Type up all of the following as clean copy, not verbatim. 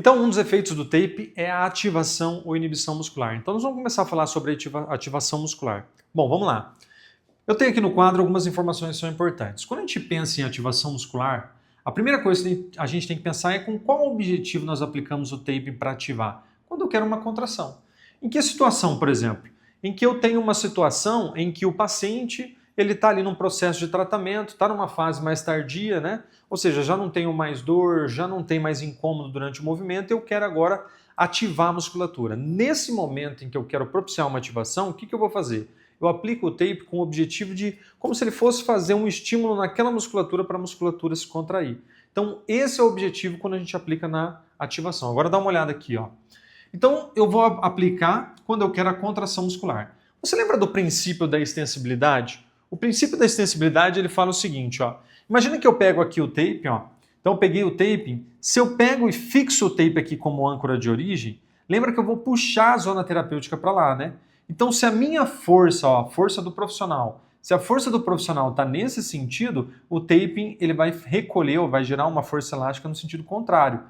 Então, um dos efeitos do tape é a ativação ou inibição muscular. Então, nós vamos começar a falar sobre ativação muscular. Bom, vamos lá. Eu tenho aqui no quadro algumas informações que são importantes. Quando a gente pensa em ativação muscular, a primeira coisa que a gente tem que pensar é com qual objetivo nós aplicamos o tape para ativar. Quando eu quero uma contração. Em que situação, por exemplo? Em que eu tenho uma situação em que o paciente ele está ali num processo de tratamento, está numa fase mais tardia, né? Ou seja, já não tenho mais dor, já não tem mais incômodo durante o movimento, eu quero agora ativar a musculatura. Nesse momento em que eu quero propiciar uma ativação, o que eu vou fazer? Eu aplico o tape com o objetivo de, como se ele fosse fazer um estímulo naquela musculatura para a musculatura se contrair. Então, esse é o objetivo quando a gente aplica na ativação. Agora dá uma olhada aqui, ó. Então, eu vou aplicar quando eu quero a contração muscular. Você lembra do princípio da extensibilidade? O princípio da extensibilidade ele fala o seguinte, ó. Imagina que eu pego aqui o tape, ó. Então eu peguei o tape. Se eu pego e fixo o tape aqui como âncora de origem, lembra que eu vou puxar a zona terapêutica para lá, né? Então se a minha força, ó, a força do profissional, se a força do profissional está nesse sentido, o taping ele vai recolher ou vai gerar uma força elástica no sentido contrário.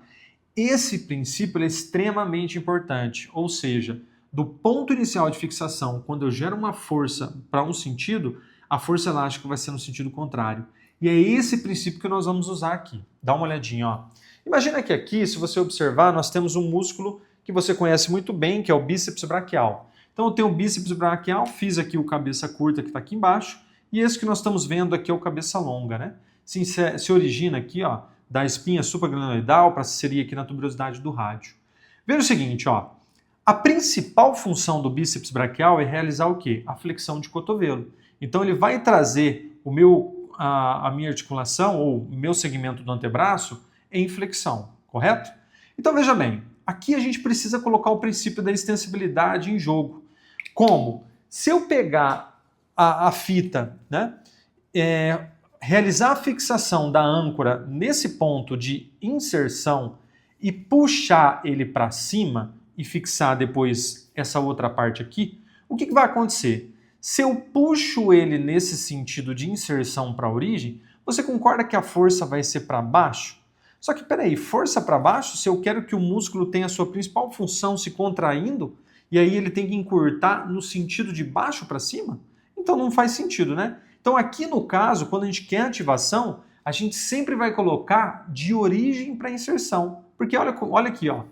Esse princípio é extremamente importante, ou seja, do ponto inicial de fixação, quando eu gero uma força para um sentido, a força elástica vai ser no sentido contrário. E é esse princípio que nós vamos usar aqui. Dá uma olhadinha, ó. Imagina que aqui, se você observar, nós temos um músculo que você conhece muito bem, que é o bíceps braquial. Então eu tenho o bíceps braquial, fiz aqui o cabeça curta que está aqui embaixo, e esse que nós estamos vendo aqui é o cabeça longa, né? Se origina aqui, ó, da espinha supraglenoidal para se inserir aqui na tuberosidade do rádio. Veja o seguinte, ó. A principal função do bíceps braquial é realizar o quê? A flexão de cotovelo. Então ele vai trazer a minha articulação ou o meu segmento do antebraço em flexão, correto? Então veja bem, aqui a gente precisa colocar o princípio da extensibilidade em jogo. Como? Se eu pegar a fita, né, realizar a fixação da âncora nesse ponto de inserção e puxar ele para cima e fixar depois essa outra parte aqui, o que vai acontecer? Se eu puxo ele nesse sentido de inserção para a origem, você concorda que a força vai ser para baixo? Só que, peraí, força para baixo, se eu quero que o músculo tenha a sua principal função se contraindo, e aí ele tem que encurtar no sentido de baixo para cima? Então não faz sentido, né? Então aqui no caso, quando a gente quer ativação, a gente sempre vai colocar de origem para inserção. Porque olha aqui, ó.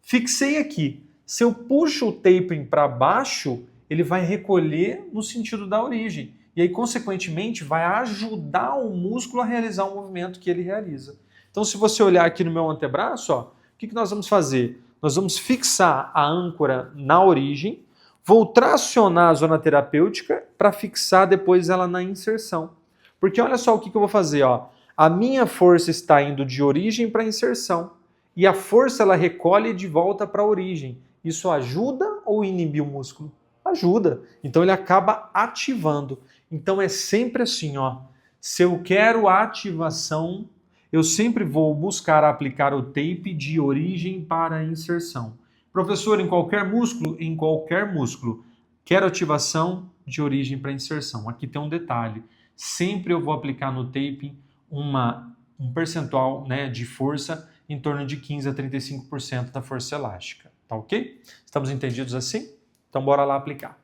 Fixei aqui. Se eu puxo o tapering para baixo, ele vai recolher no sentido da origem. E aí, consequentemente, vai ajudar o músculo a realizar o movimento que ele realiza. Então, se você olhar aqui no meu antebraço, ó, o que nós vamos fazer? Nós vamos fixar a âncora na origem, vou tracionar a zona terapêutica para fixar depois ela na inserção. Porque olha só o que eu vou fazer. Ó. A minha força está indo de origem para inserção. E a força ela recolhe de volta para a origem. Isso ajuda ou inibe o músculo? Ajuda. Então ele acaba ativando. Então é sempre assim, ó. Se eu quero ativação, eu sempre vou buscar aplicar o tape de origem para inserção. Professor, em qualquer músculo? Em qualquer músculo. Quero ativação de origem para inserção. Aqui tem um detalhe. Sempre eu vou aplicar no tape um percentual, né, de força em torno de 15 a 35% da força elástica. Tá ok? Estamos entendidos assim? Então bora lá aplicar.